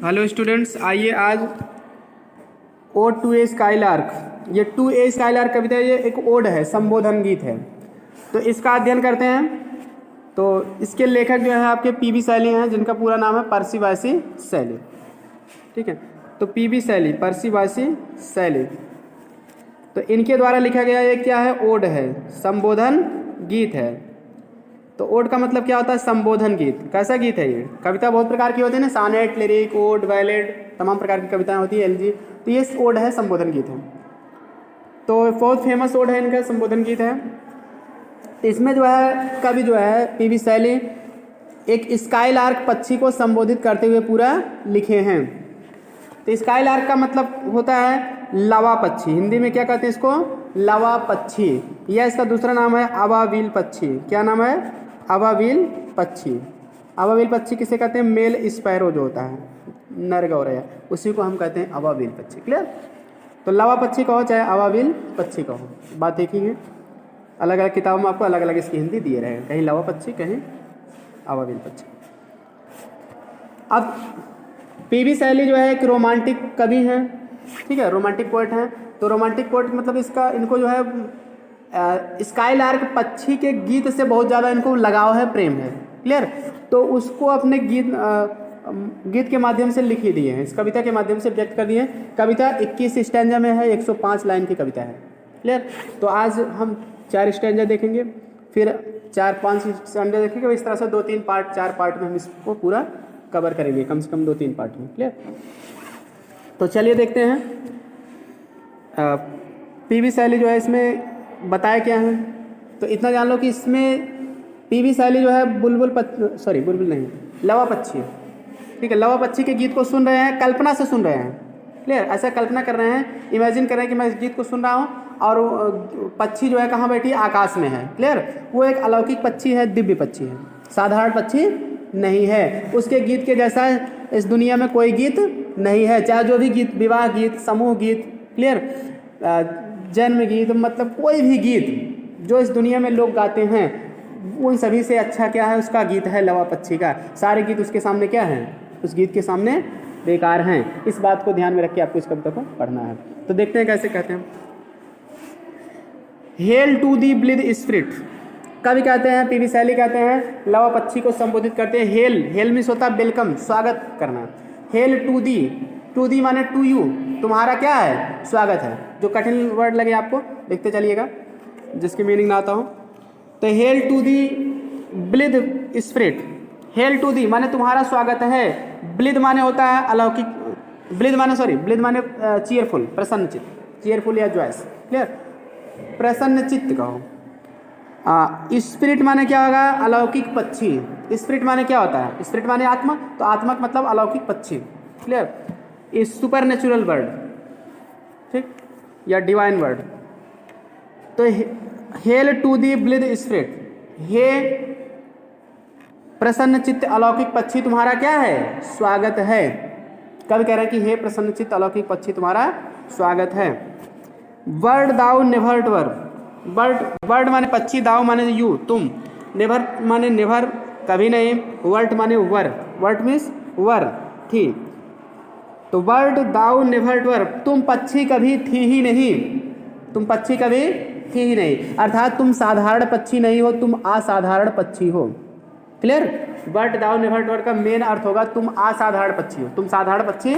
Hello students, आइए आज odd to A skylark, ये टू ए स्काईलार्क कविता, ये एक ओड है, संबोधन गीत है। तो इसका अध्ययन करते हैं। तो इसके लेखक जो है आपके पी.बी. शैली हैं, जिनका पूरा नाम है पर्सी बासी शैली। ठीक है, तो पी.बी. शैली, पर्सी बासी शैली, तो इनके द्वारा लिखा गया ये क्या है? ओड है, संबोधन गीत है। तो ओड का मतलब क्या होता है? संबोधन गीत। कैसा गीत है ये? कविता बहुत प्रकार की होती है ना, सानेट, लिरिक, ओड, बैलेड, तमाम प्रकार की कविताएं होती है, एलजी। तो ये ओड है, संबोधन गीत है। तो बहुत फेमस ओड है इनका, संबोधन गीत है। तो इसमें जो है कवि जो है पी.बी. शैली एक स्काईलार्क पक्षी को संबोधित करते हुए पूरा लिखे हैं। तो स्काईलार्क का मतलब होता है लावा पक्षी। हिंदी में क्या कहते हैं इसको? लावा पक्षी। यह इसका दूसरा नाम है अबाबिल पक्षी। क्या नाम है? अबाबिल पक्षी। अबाबिल पक्षी किसे कहते हैं? मेल स्पैरो जो होता है, नर गौरैया, उसी को हम कहते हैं अबाबिल पक्षी। क्लियर? तो लावा पक्षी कहो चाहे अबाबिल पक्षी कहो, बात देखिए। अलग अलग किताबों में आपको अलग अलग इसकी हिंदी दिए रहे हैं, कहीं लावा पक्षी, कहीं अबाबिल पक्षी। अब पी.बी. शैली जो है एक रोमांटिक कवि हैं, ठीक है, रोमांटिक पोएट हैं। तो रोमांटिक पोएट मतलब इनको जो है स्काईलार्क पक्षी के गीत से बहुत ज़्यादा इनको लगाव है, प्रेम है। क्लियर? तो उसको अपने गीत के माध्यम से लिख ही दिए हैं, इस कविता के माध्यम से व्यक्त कर दिए हैं। कविता 21 स्टैंजा में है, 105 लाइन की कविता है। क्लियर? तो आज हम 4 स्टैंजा देखेंगे, फिर 4-5 स्टैंजा देखेंगे। इस तरह से 2-3 पार्ट, 4 पार्ट में हम इसको पूरा कवर करेंगे, कम से कम 2-3 पार्ट में। क्लियर? तो चलिए देखते हैं पी.बी. शैली जो है इसमें बताया क्या है। तो इतना जान लो कि इसमें पी.बी. शैली जो है बुलबुल नहीं, लवा पक्षी, ठीक है, लवा पक्षी के गीत को सुन रहे हैं, कल्पना से सुन रहे हैं। क्लियर? ऐसा कल्पना कर रहे हैं, इमेजिन कर रहे हैं कि मैं इस गीत को सुन रहा हूँ और पक्षी जो है कहाँ बैठी है? आकाश में है। क्लियर? वो एक अलौकिक पक्षी है, दिव्य पक्षी है, साधारण पक्षी नहीं है। उसके गीत के जैसा इस दुनिया में कोई गीत नहीं है, चाहे जो भी गीत, विवाह गीत, समूह गीत, क्लियर, जन्म गीत, मतलब कोई भी गीत जो इस दुनिया में लोग गाते हैं, उन सभी से अच्छा क्या है? उसका गीत है लवा पक्षी का। सारे गीत उसके सामने क्या हैं? उस गीत के सामने बेकार हैं। इस बात को ध्यान में रख के आपको इस कविता को पढ़ना है। तो देखते हैं कैसे कहते हैं। Hail to the blithe spirit, कवि कहते हैं, पी.बी. शैली कहते हैं, लवा पक्षी को संबोधित करते हैं। हेल मीन्स होता है वेलकम, स्वागत करना। हेल टू दी माने टू यू, तुम्हारा क्या है? स्वागत है। जो कठिन वर्ड लगे आपको देखते चलिएगा, जिसकी मीनिंग ना आता हो। तो hail to the blithe spirit, hail to the माने तुम्हारा स्वागत है। ब्लिड माने होता है अलौकिक, ब्लिड माने चीयरफुल, प्रसन्न चित्त, चीयरफुल या जॉयस। क्लियर? प्रसन्न चित्त कहो। स्पिरिट माने क्या होगा? अलौकिक पक्षी। स्पिरिट माने क्या होता है? स्पिरिट माने आत्मा, तो आत्मा मतलब अलौकिक पक्षी। क्लियर? इस सुपर नेचुरल वर्ड, ठीक, या डिवाइन वर्ड। तो hail to the blithe spirit, हे प्रसन्न चित्त अलौकिक पक्षी तुम्हारा क्या है? स्वागत है। कवि कह रहे हैं कि हे प्रसन्न चित्त अलौकिक पक्षी तुम्हारा स्वागत है। वर्ड दाउ नेवर्ट वर, वर्ड माने पक्षी, दाव माने यू, तुम, नेवर माने नेवर, कभी नहीं, वर्ट माने वर, वर्ट मीन्स वर, थी। तो वर्ड दाउ नेवर्ट वर, तुम पक्षी कभी थी ही नहीं, तुम पक्षी कभी थी ही नहीं, अर्थात तुम साधारण पक्षी नहीं हो, तुम असाधारण पक्षी हो। क्लियर? वर्ड दाउ नेवर्ट वर का मेन अर्थ होगा तुम असाधारण पक्षी हो, तुम साधारण पक्षी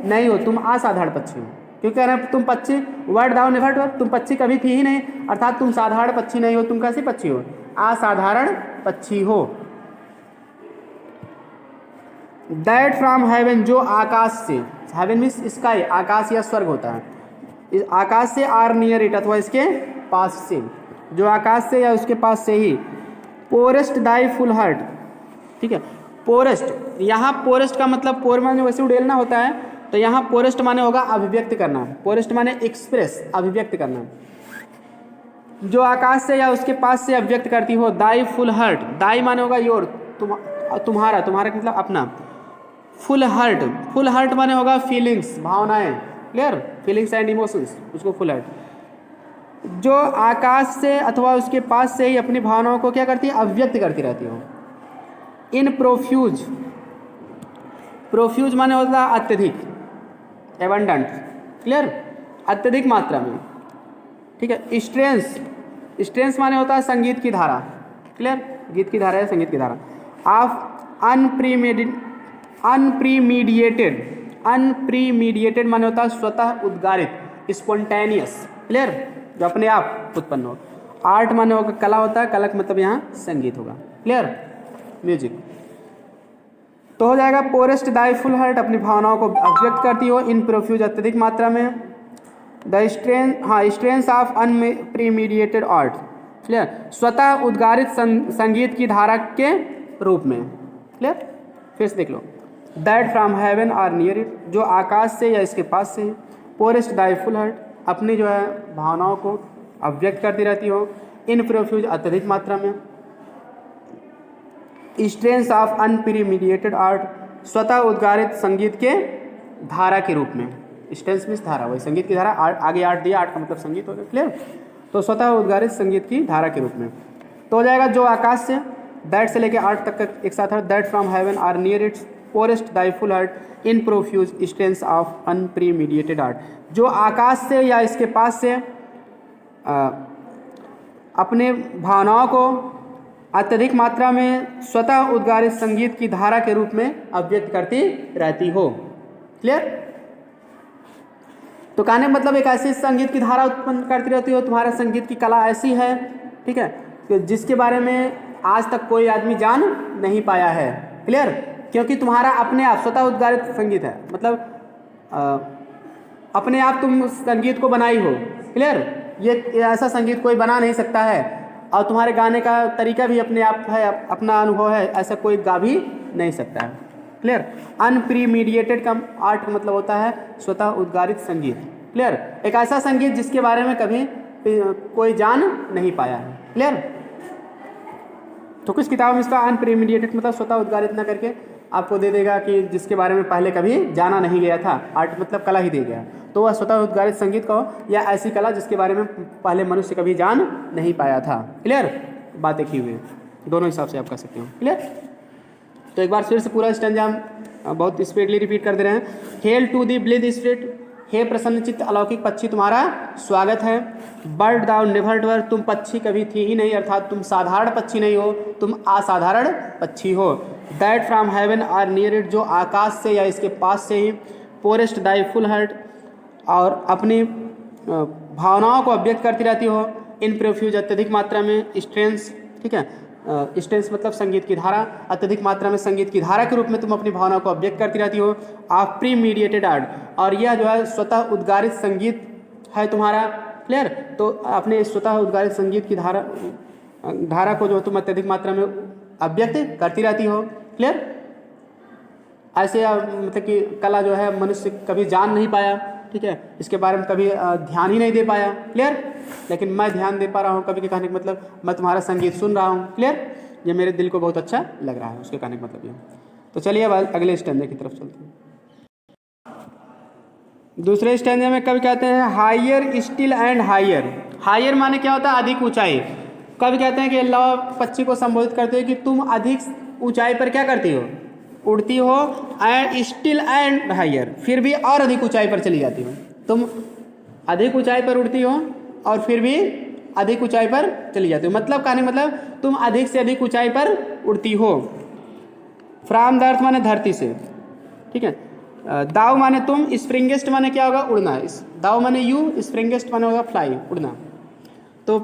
नहीं हो, तुम असाधारण पक्षी हो। क्यों कह रहे हैं तुम पक्षी? वर्ड दाउ नेवर्ट वर, तुम पक्षी कभी थी ही नहीं, अर्थात तुम साधारण पक्षी नहीं हो, तुम कैसे पक्षी हो? असाधारण पक्षी हो। दैट फ्रॉम हेवन, जो आकाश से, हेवन मीन्स स्काई, आकाश या स्वर्ग होता है, इस आकाश से, आर नियर इट अथवा इसके पास से, जो आकाश से या उसके पास से ही। पोरेस्ट दाई फुल हार्ट, ठीक है, पोरेस्ट, यहाँ पोरेस्ट का मतलब पोर माने वैसे उड़ेलना होता है, तो यहाँ पोरेस्ट माने होगा अभिव्यक्त करना, पोरेस्ट माने एक्सप्रेस, अभिव्यक्त करना। जो आकाश से या उसके पास से अभिव्यक्त करती हो, दाई फुल हार्ट, दाई माने होगा योर, तुम्हारा, तुम्हारा मतलब अपना। फुल हार्ट माने होगा फीलिंग्स, भावनाएं। क्लियर? फीलिंग्स एंड इमोशंस, उसको फुल हार्ट। जो आकाश से अथवा उसके पास से ही अपनी भावनाओं को क्या करती है? अभिव्यक्त करती रहती हो। इन प्रोफ्यूज, प्रोफ्यूज माने होता है अत्यधिक, एबंडेंट, क्लियर, अत्यधिक मात्रा में, ठीक है। स्ट्रेंस माने होता है संगीत की धारा, क्लियर, गीत की धारा है, संगीत की धारा। ऑफ अनप्रीमीडिएटेड माने होता है स्वतः उद्गारित, स्पॉन्टेनियस, क्लियर, जो अपने आप उत्पन्न हो। आर्ट माने होगा कला होता है, कला का मतलब यहाँ संगीत होगा, क्लियर, म्यूजिक। तो हो जाएगा पोरेस्ट दाई फुल हार्ट, अपनी भावनाओं को अभिव्यक्त करती हो, इन प्रोफ्यूज अत्यधिक मात्रा में। The strains of unpremeditated art, clear, स्वतः उद्गारित संगीत की धारा के रूप में, क्लियर। फिर से देख लो, that from heaven or near it, जो आकाश से या इसके पास से। पोरेस्ट दाई फुल हार्ट, अपनी जो है भावनाओं को अभिव्यक्त करती रहती हो, इन प्रोफ्यूज अत्यधिक मात्रा में। स्ट्रेंस ऑफ अनप्रीमीडिएटेड आर्ट, स्वतः उद्गारित संगीत के धारा के रूप में। स्ट्रेंस मीन्स धारा, वही संगीत की धारा, आगे आर्ट दिया, आर्ट का मतलब संगीत हो गया, क्लियर। तो स्वतः उद्गारित संगीत की धारा के रूप में। तो हो जाएगा जो आकाश से, दैट से लेके आर्ट तक का एक साथ है। That from heaven or near its pourest thy full heart in profuse strains of unpremeditated art, जो आकाश से या इसके पास से अपने भावनाओं को अत्यधिक मात्रा में स्वतः उद्गारित संगीत की धारा के रूप में अभिव्यक्त करती रहती हो, क्लियर। तो कहने का मतलब एक ऐसी संगीत की धारा उत्पन्न करती रहती हो, तुम्हारा संगीत की कला ऐसी है, ठीक है, कि जिसके बारे में आज तक कोई आदमी जान नहीं पाया है, क्लियर, क्योंकि तुम्हारा अपने आप स्वतः उद्गारित संगीत है, मतलब अपने आप तुम संगीत को बनाई हो, क्लियर। ये ऐसा संगीत कोई बना नहीं सकता है, और तुम्हारे गाने का तरीका भी अपने आप है, अपना अनुभव है, ऐसा कोई गा भी नहीं सकता है, क्लियर। अनप्रीमीडिएटेड का आर्ट का मतलब होता है स्वतः उद्गारित संगीत, क्लियर, एक ऐसा संगीत जिसके बारे में कभी कोई जान नहीं पाया है, क्लियर। तो कुछ किताबों में इसका अनप्रीमीडिएटेड मतलब स्वतः उद्गारित ना करके आपको दे देगा कि जिसके बारे में पहले कभी जाना नहीं गया था, आर्ट मतलब कला ही दे गया, तो वह स्वतः उद्गारित संगीत का हो, या ऐसी कला जिसके बारे में पहले मनुष्य कभी जान नहीं पाया था, क्लियर। बातें की हुई, दोनों हिसाब से आप कर सकते हो, क्लियर। तो एक बार फिर से पूरा स्टैंजा हम बहुत स्पीडली रिपीट कर दे रहे हैं। Hail to the blithe spirit, हे प्रसन्नचित्त अलौकिक पक्षी तुम्हारा स्वागत है। बर्ड दाउ नेवर डवर, तुम पक्षी कभी थी ही नहीं, अर्थात तुम साधारण पक्षी नहीं हो, तुम असाधारण पक्षी हो। That from heaven or near it, जो आकाश से या इसके पास से ही। पोरेस्ट दाई फुल हार्ट, और अपनी भावनाओं को अभिव्यक्त करती रहती हो, इन प्रोफ्यूज अत्यधिक मात्रा में। स्ट्रेंस, ठीक है, स्ट्रेंस मतलब संगीत की धारा, अत्यधिक मात्रा में संगीत की धारा के रूप में तुम अपनी भावनाओं को अभिव्यक्त करती रहती हो। ऑफ प्रीमीडिएटेड आर्ट, और यह जो है स्वतः उद्गारित संगीत है तुम्हारा, क्लियर। तो अपने स्वतः उद्गारित संगीत की धारा को जो तुम अत्यधिक मात्रा में अभिव्यक्त करती रहती हो, क्लियर। ऐसे मतलब कि कला जो है मनुष्य कभी जान नहीं पाया, ठीक है, इसके बारे में कभी ध्यान ही नहीं दे पाया, क्लियर। लेकिन मैं ध्यान दे पा रहा हूँ, कभी के कहने का मतलब मैं तुम्हारा संगीत सुन रहा हूँ, क्लियर। ये मेरे दिल को बहुत अच्छा लग रहा है, उसके कहने का मतलब ये। तो चलिए अब अगले स्टैंजा की तरफ चलते हैं। दूसरे स्टैंजा में कभी कहते हैं higher still and higher. Higher माने क्या होता है, अधिक ऊंचाई। कभी कहते हैं कि लव पक्षी को संबोधित करते हो कि तुम अधिक ऊंचाई पर क्या करती हो, उड़ती हो। एंड स्टिल एंड हायर, फिर भी और अधिक ऊंचाई पर चली जाती हो। तुम अधिक ऊंचाई पर उड़ती हो और फिर भी अधिक ऊंचाई पर चली जाती हो, मतलब कहने मतलब तुम अधिक से अधिक ऊंचाई पर उड़ती हो। फ्रॉम द अर्थ माने धरती से, ठीक है। दाव माने तुम, स्प्रिंगेस्ट माने क्या होगा, उड़ना। दाव माने यू, स्प्रिंगेस्ट माने होगा फ्लाई, उड़ना। तो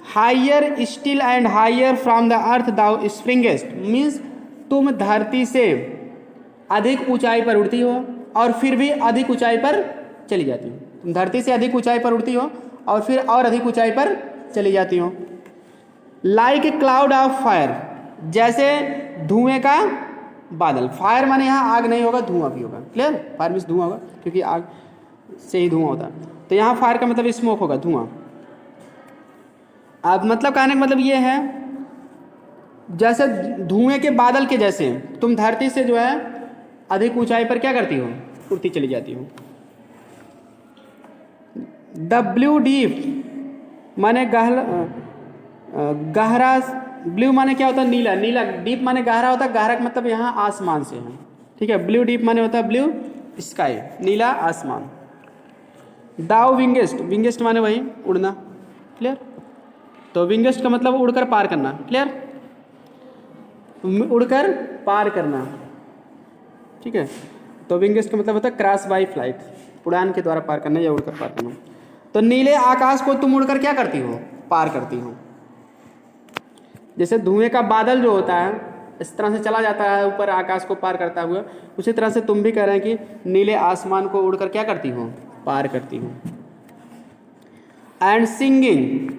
higher still and higher from the earth thou springest means तुम धरती से अधिक ऊंचाई पर उड़ती हो और फिर भी अधिक ऊंचाई पर चली जाती हो। तुम धरती से अधिक ऊंचाई पर उड़ती हो और फिर और अधिक ऊंचाई पर चली जाती हो। Like a cloud of fire, जैसे धुएं का बादल। फायर माने यहाँ आग नहीं होगा, धुआं भी होगा, क्लियर। फायर मीन्स धुआं होगा, क्योंकि आग से ही धुआं होता है। तो यहाँ फायर का मतलब स्मोक होगा, धुआं। अब मतलब कहने का मतलब ये है जैसे धुएं के बादल के जैसे तुम धरती से जो है अधिक ऊंचाई पर क्या करती हो, उड़ती चली जाती हो। द ब्लू डीप माने गहरा। ब्लू माने क्या होता है, नीला। नीला, डीप माने गहरा होता है। गहरा का मतलब यहाँ आसमान से है, ठीक है। ब्लू डीप माने होता है ब्लू स्काई, नीला आसमान। दाउ विंगेस्ट, विंगेस्ट माने वही उड़ना, क्लियर। तो विंगेस्ट का मतलब उड़कर पार करना, क्लियर, उड़कर पार करना, ठीक है। तो विंगेस्ट का मतलब होता है क्रॉस बाय फ्लाइट, उड़ान के द्वारा पार करना या उड़कर पार करना। तो नीले आकाश को तुम उड़कर क्या करती हो? पार करती हो। जैसे धुएं का बादल जो होता है इस तरह से चला जाता है ऊपर आकाश को पार करता हुआ, उसी तरह से तुम भी कह रहे हैं कि नीले आसमान को उड़कर क्या करती हो? पार करती हो। एंड सिंगिंग,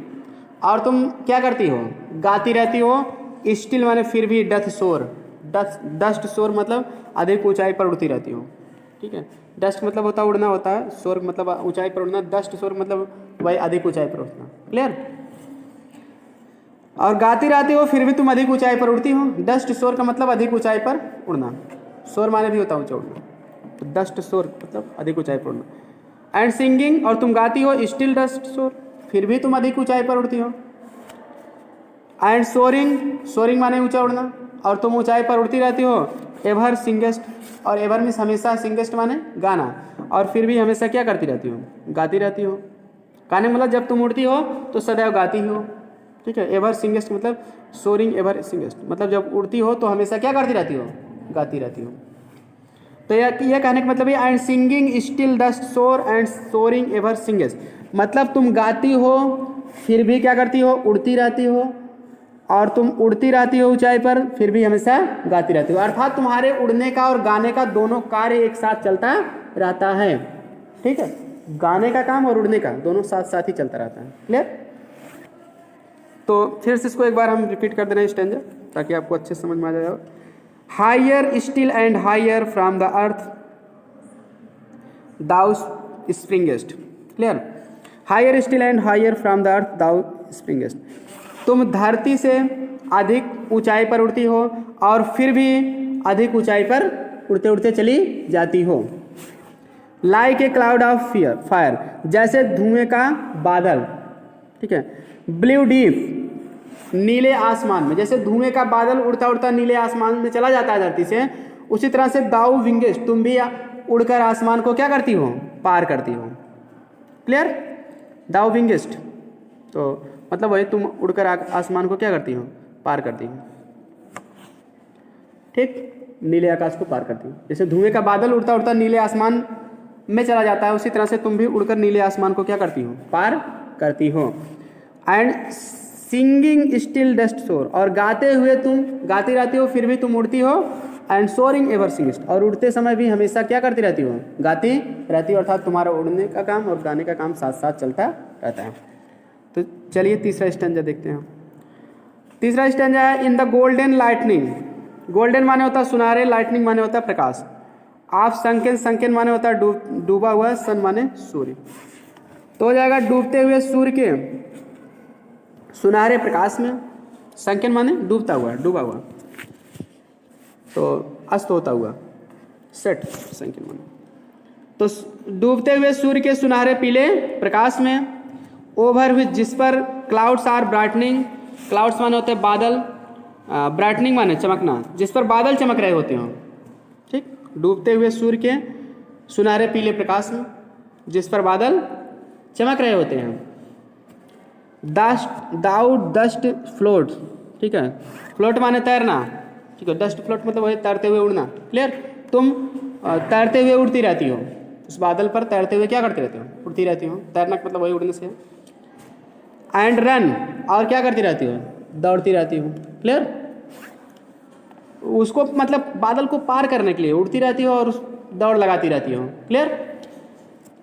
और तुम क्या करती हो? गाती रहती हो। स्टिल माने फिर भी, डथ सोर, डस्ट सोर मतलब अधिक ऊंचाई पर उड़ती रहती हो, ठीक है। डस्ट मतलब होता है उड़ना होता है, सोर मतलब ऊंचाई पर उड़ना, डस्ट सोर मतलब वही अधिक ऊंचाई पर उड़ना, क्लियर। और गाती रहती हो फिर भी तुम अधिक ऊंचाई पर उड़ती हो। डस्ट सोर का मतलब अधिक ऊंचाई पर उड़ना, सोर माने भी होता है ऊंचा उड़ना, तो डस्ट सोर मतलब अधिक ऊंचाई पर उड़ना। एंड सिंगिंग, और तुम गाती हो। स्टिल डस्ट सोर, फिर भी तुम अधिक ऊंचाई पर उड़ती हो। एंड सोरिंग, सोरिंग माने ऊंचा उड़ना, और तुम ऊंचाई पर उड़ती रहती हो। एवर सिंगेस्ट, और एवर मीन्स हमेशा, सिंगेस्ट माने गाना, और फिर भी हमेशा क्या करती रहती हो? गाती रहती हो। गाने मतलब जब तुम उड़ती हो तो सदैव गाती हो, ठीक है। एवर सिंगेस्ट मतलब सोरिंग एवर सिंगेस्ट मतलब जब उड़ती हो तो हमेशा क्या करती रहती हो? गाती रहती हो। तो यह कहने का मतलब है एंड सिंगिंग स्टिल डस्ट सोर एंड सोरिंग एवर सिंगेस्ट, मतलब तुम गाती हो फिर भी क्या करती हो? उड़ती रहती हो, और तुम उड़ती रहती हो ऊंचाई पर फिर भी हमेशा गाती रहती हो। अर्थात तुम्हारे उड़ने का और गाने का दोनों कार्य एक साथ चलता रहता है, ठीक है। गाने का काम और उड़ने का दोनों साथ साथ ही चलता रहता है, क्लियर। तो फिर से इसको एक बार हम रिपीट कर दे रहे हैं स्टैंजा, ताकि आपको अच्छे समझ में आ जाए। Higher still and higher from the earth thou springest, clear. Higher still and higher from the earth thou springest, तुम धरती से अधिक ऊंचाई पर उड़ती हो और फिर भी अधिक ऊंचाई पर उड़ते उड़ते चली जाती हो। Like a cloud of fire, जैसे धुएं का बादल, ठीक है। ब्लू डीप, नीले आसमान में, जैसे धुएं का बादल उड़ता उड़ता नीले आसमान में चला जाता है धरती से, उसी तरह से दाउ विंगेस्ट, तुम भी उड़कर आसमान को क्या करती हो? पार करती हो, क्लियर। दाउ विंगेस्ट तो मतलब वही तुम उड़कर आसमान को क्या करती हो? पार करती हो, ठीक। नीले आकाश को पार करती हो। जैसे धुएं का बादल उड़ता उड़ता नीले आसमान में चला जाता है, उसी तरह से तुम भी उड़कर नीले आसमान को क्या करती हो? पार करती हो। एंड सिंगिंग स्टिल डस्ट सोर, और गाते हुए तुम गाती रहती हो फिर भी तुम उड़ती हो। एंड सोरिंग एवर सिंगेस्ट, और उड़ते समय भी हमेशा क्या करती रहती हो? गाती रहती हो। अर्थात तुम्हारा उड़ने का काम और गाने का काम साथ साथ चलता रहता है। तो चलिए तीसरा स्टैंजा देखते हैं। तीसरा स्टैंजा है इन द गोल्डन लाइटनिंग। गोल्डन माने होता है सुनहरे, लाइटनिंग माने होता है प्रकाश। आप संकेन, संकेन माने होता है डूबा हुआ, सन माने सूर्य। तो हो जाएगा डूबते हुए सूर्य के सुनहरे प्रकाश में। संकेन माने डूबता हुआ, डूबा हुआ, तो अस्त होता हुआ, सेट संकेन माने। तो डूबते हुए सूर्य के सुनहरे पीले प्रकाश में। ओवर विच, जिस पर क्लाउड्स आर ब्राइटनिंग, क्लाउड्स माने होते हैं बादल, ब्राइटनिंग माने चमकना, जिस पर बादल चमक रहे होते हो, ठीक। डूबते हुए सूर्य के सुनहरे पीले प्रकाश में जिस पर बादल चमक रहे होते हैं। डस्ट दाउ डस्ट फ्लोट, ठीक है। फ्लोट माने तैरना, ठीक है। डस्ट फ्लोट मतलब वही तैरते हुए उड़ना, क्लियर। तुम तैरते हुए उड़ती रहती हो, उस बादल पर तैरते हुए क्या करती रहती हो? उड़ती रहती हो। तैरना मतलब वही उड़ने से। एंड रन, और क्या करती रहती हो? दौड़ती रहती हो, क्लियर। उसको मतलब बादल को पार करने के लिए उड़ती रहती हो और दौड़ लगाती रहती हो, clear.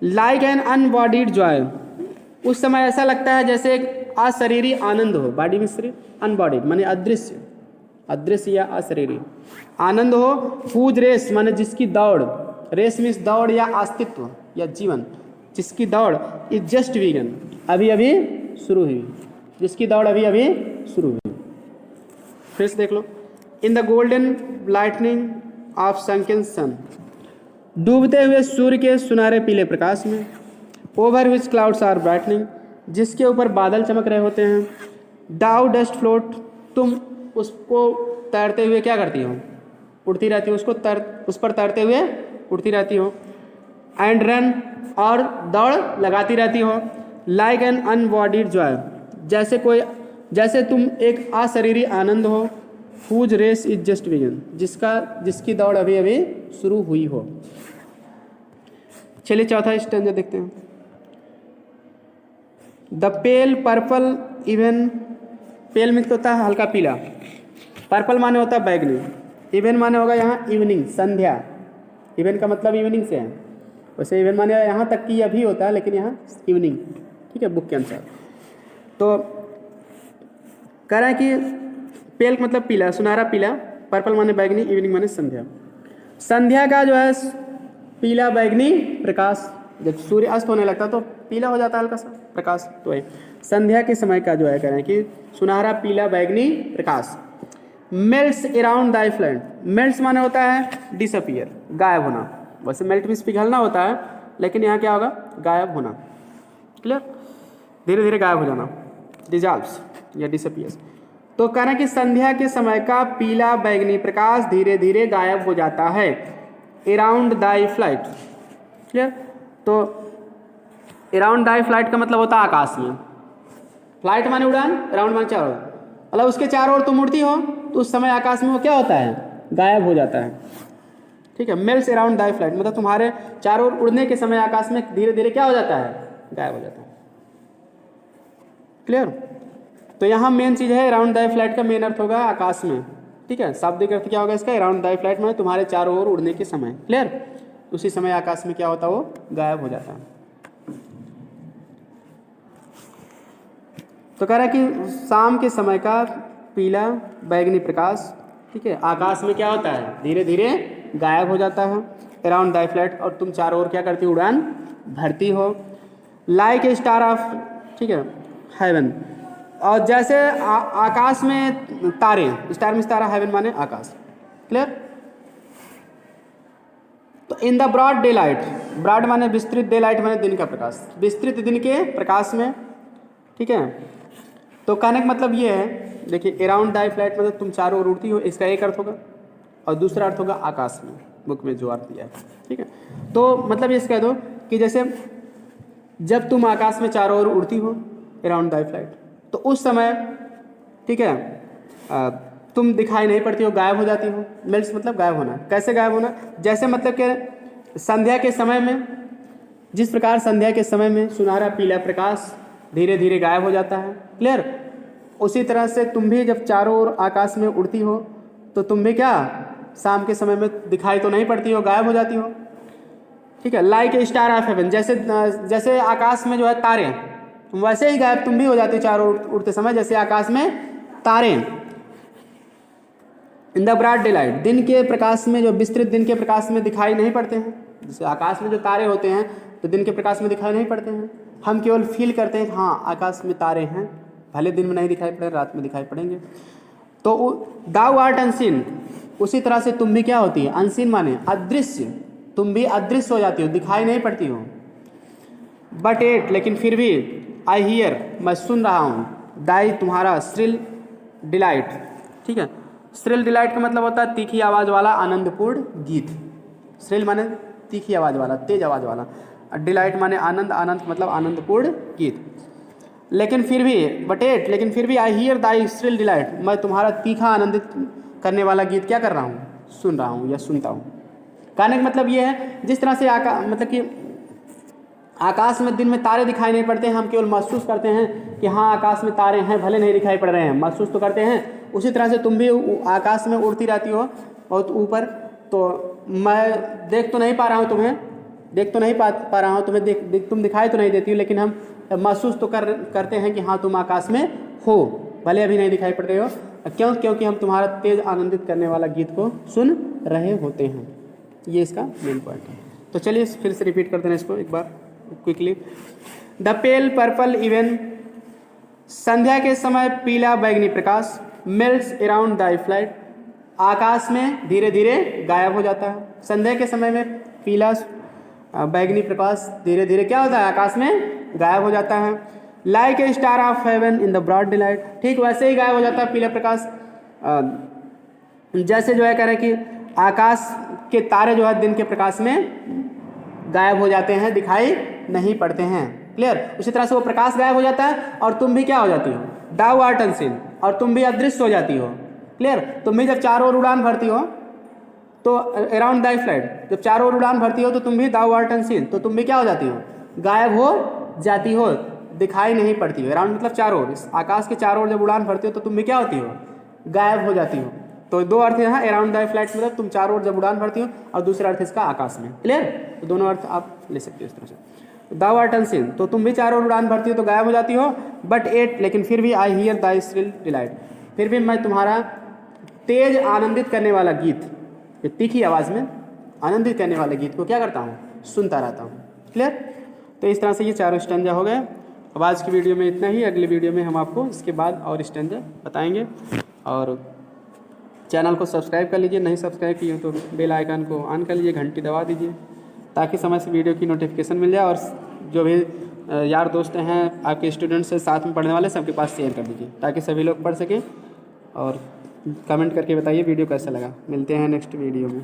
Like an unbodied Joy, उस समय ऐसा लगता है जैसे एक अशरीरी आनंद हो। बॉडी में शरीर, अनबॉडीड माने अदृश्य, अदृश्य या अशरीरी आनंद हो। हुज रेस माने जिसकी दौड़, रेस मीन्स दौड़ या अस्तित्व या जीवन, जिसकी दौड़ इज जस्ट बिगन, अभी अभी शुरू हुई, जिसकी दौड़ अभी अभी शुरू हुई। फिर से देख लो। In the golden lightning of sunken sun, डूबते हुए सूर्य के सुनहरे पीले प्रकाश में। Over which clouds are brightening, जिसके ऊपर बादल चमक रहे होते हैं। डाउ डस्ट फ्लोट, तुम उसको तैरते हुए क्या करती हो? उड़ती रहती हो, उस पर तैरते हुए उड़ती रहती हो। एंड रन, और दौड़ लगाती रहती हो। लाइक एन अनबॉडीड जॉय, जैसे तुम एक अशरीरी आनंद हो। Whose race is just begin, जिसकी दौड़ अभी अभी शुरू हुई हो। चलिए चौथा स्टैंजा देखते हैं। द पेल पर्पल इवन, पेल में होता है हल्का पीला, पर्पल माने होता है बैगनी, इवन माने होगा यहाँ इवनिंग, संध्या। इवन का मतलब इवनिंग से है, वैसे इवन माने यहाँ तक कि अभी होता है, लेकिन यहाँ इवनिंग, ठीक है, बुक के अनुसार। तो कह रहा है कि पेल मतलब पीला, सुनहरा पीला, पर्पल माने बैगनी, इवनिंग माने संध्या। संध्या का जो है पीला बैगनी प्रकाश, जब सूर्य अस्त होने लगता है तो पीला हो जाता है हल्का सा प्रकाश, तो है संध्या के समय का जो है कह रहे हैं कि सुनहरा पीला बैगनी प्रकाश। मेल्ट्स अराउंड दाई फ्लैंड, मेल्ट्स माने होता है डिसअपियर, गायब होना। वैसे मेल्ट भी पिघलना होता है, लेकिन यहाँ क्या होगा, गायब होना। क्लियर, धीरे धीरे गायब हो जाना, डिजॉल्व्स या डिसअपियर्स। तो कह रहे हैं कि संध्या के समय का पीला बैगनी प्रकाश धीरे धीरे गायब हो जाता है अराउंड दाई फ्लाइट। क्लियर, तो अराउंड दाई फ्लाइट का मतलब होता है आकाश में। फ्लाइट माने उड़ान, अराउंड माने चारों, मतलब उसके चारों ओर तुम उड़ती हो तो उस समय आकाश में वो क्या होता है, गायब हो जाता है। ठीक है, मेल्स अराउंड दाई फ्लाइट मतलब तुम्हारे चारों ओर उड़ने के समय आकाश में धीरे धीरे क्या हो जाता है, गायब हो जाता है। क्लियर, तो यहाँ मेन चीज़ है अराउंड दाई फ्लाइट का मेन अर्थ होगा आकाश में। ठीक है, शाब्दिक अर्थ क्या होगा इसका, अराउंड दाई फ्लाइट में तुम्हारे चारों ओर उड़ने के समय। क्लियर, उसी समय आकाश में क्या होता है, वो गायब हो जाता है। तो कह रहा है कि शाम के समय का पीला बैगनी प्रकाश, ठीक है, आकाश में क्या होता है, धीरे धीरे गायब हो जाता है अराउंड दाई फ्लाइट, और तुम चारों ओर क्या करती हो, उड़ान भरती हो। लाइक ए स्टार ऑफ, ठीक है, हेवन, और जैसे आकाश में तारे, स्टार में तारा, हेवन माने आकाश। क्लियर, तो in the broad daylight, broad माने विस्तृत, डे लाइट माने दिन का प्रकाश, विस्तृत दिन के प्रकाश में। ठीक है, तो कहने का मतलब ये है, देखिए अराउंड दाई फ्लाइट मतलब तुम चारों ओर उड़ती हो, इसका एक अर्थ होगा, और दूसरा अर्थ होगा आकाश में, बुक में जो अर्थ दिया है। ठीक है, तो मतलब ये कह दो कि जैसे जब तुम आकाश में चारों ओर उड़ती हो अराउंड दाई फ्लाइट, तो उस समय, ठीक है, तुम दिखाई नहीं पड़ती हो, गायब हो जाती हो। मेल्स मतलब गायब होना। कैसे गायब होना, जैसे मतलब कि संध्या के समय में, जिस प्रकार संध्या के समय में सुनहरा पीला प्रकाश धीरे धीरे गायब हो जाता है। क्लियर, उसी तरह से तुम भी जब चारों ओर आकाश में उड़ती हो तो तुम भी क्या शाम के समय में दिखाई तो नहीं पड़ती हो, गायब हो जाती हो। ठीक है, like a star of haven, जैसे आकाश में जो है तारे, वैसे ही गायब तुम भी हो जाती हो चारों ओर उड़ते समय, जैसे आकाश में तारे। In the broad daylight, दिन के प्रकाश में, जो विस्तृत दिन के प्रकाश में दिखाई नहीं पड़ते हैं। जैसे आकाश में जो तारे होते हैं तो दिन के प्रकाश में दिखाई नहीं पड़ते हैं, हम केवल फील करते हैं कि हाँ आकाश में तारे हैं, भले दिन में नहीं दिखाई पड़े, रात में दिखाई पड़ेंगे। तो दाउ आर्ट अनसीन, उसी तरह से तुम भी क्या होती है, अनसीन माने अदृश्य, तुम भी अदृश्य हो जाती हो, दिखाई नहीं पड़ती हो। बट एट, लेकिन फिर भी, आई हियर, मैं सुन रहा हूँ, दाई तुम्हारा, श्रिल डिलाइट। ठीक है, श्रिल डिलाइट का मतलब होता है तीखी आवाज़ वाला आनंदपूर्ण गीत। श्रिल माने तीखी आवाज़ वाला, तेज आवाज़ वाला, डिलाइट माने आनंद, आनंद मतलब आनंदपूर्ण गीत। लेकिन फिर भी, बटेट, लेकिन फिर भी, I hear Dai shrill delight, मैं तुम्हारा तीखा आनंदित करने वाला गीत क्या कर रहा हूँ, सुन रहा हूँ या सुनता हूँ। कहने का मतलब ये है, जिस तरह से मतलब कि आकाश में दिन में तारे दिखाई नहीं पड़ते हैं, हम केवल महसूस करते हैं कि हाँ आकाश में तारे हैं, भले नहीं दिखाई पड़ रहे हैं, महसूस तो करते हैं। उसी तरह से तुम भी आकाश में उड़ती रहती हो बहुत ऊपर, तो मैं देख तो नहीं पा रहा हूँ तुम्हें, देख तो नहीं पा रहा हूँ तुम्हें, तुम दिखाई तो नहीं देती हो, लेकिन हम महसूस तो करते हैं कि हाँ तुम आकाश में हो, भले अभी नहीं दिखाई पड़ रहे हो। क्यों, क्योंकि हम तुम्हारा तेज आनंदित करने वाला गीत को सुन रहे होते हैं। ये इसका मेन पॉइंट है। तो चलिए फिर से रिपीट करते हैं इसको एक बार quickly. The pale purple even, संध्या के समय पीला बैगनी प्रकाश, मेल्ट्स अराउंड दाई फ्लाइट, आकाश में धीरे धीरे गायब हो जाता है। संध्या के समय में पीला बैगनी प्रकाश धीरे धीरे क्या होता है, आकाश में गायब हो जाता है। Like a star of heaven in the broad daylight, ठीक वैसे ही गायब हो जाता है पीला प्रकाश, जैसे जो है कह रहे हैं कि आकाश के तारे जो है दिन के प्रकाश में गायब हो जाते हैं, दिखाई नहीं पड़ते हैं। क्लियर। उसी तरह से वो प्रकाश गायब हो जाता है और तुम भी क्या हो जाती हो, दाउ आर्ट अनसीन, और तुम भी अदृश्य हो जाती हो। क्लियर। तुम भी जब चारों ओर उड़ान भरती हो तो अराउंड दाई फ्लाइट, जब चारों ओर उड़ान भरती हो तो तुम भी दाउ आर्ट अनसीन, तो तुम भी क्या हो जाती हो, गायब हो जाती हो, दिखाई नहीं पड़ती हो। अराउंड मतलब चारों ओर, आकाश के चारों ओर जब उड़ान भरती हो तो तुम भी क्या होती हो, गायब हो जाती हो। तो दो अर्थ यहाँ अराउंड दाई फ्लाइट मतलब तुम चारों ओर जब उड़ान भरती हो, और दूसरा अर्थ इसका आकाश में। क्लियर। तो दोनों अर्थ आप ले सकते हो इस तरह से। दाउ आर्ट अनसीन, तो तुम भी चारों ओर उड़ान भरती हो तो गायब हो जाती हो, बट एट, लेकिन फिर भी I hear Dai shrill delight, फिर भी मैं तुम्हारा तेज आनंदित करने वाला गीत, तीखी आवाज़ में आनंदित करने वाले गीत को क्या करता हूँ, सुनता रहता हूँ। क्लियर। तो इस तरह से ये चारों स्टैंजा हो गए। अब आज की वीडियो में इतना ही, अगली वीडियो में हम आपको इसके बाद और स्टैंजा बताएंगे। और चैनल को सब्सक्राइब कर लीजिए, नहीं सब्सक्राइब किए तो बेल आइकन को ऑन कर लीजिए, घंटी दबा दीजिए, ताकि समय से वीडियो की नोटिफिकेशन मिल जाए। और जो भी यार दोस्त हैं आपके स्टूडेंट्स से साथ में पढ़ने वाले, सबके पास शेयर कर दीजिए ताकि सभी लोग पढ़ सकें। और कमेंट करके बताइए वीडियो कैसा लगा। मिलते हैं नेक्स्ट वीडियो में।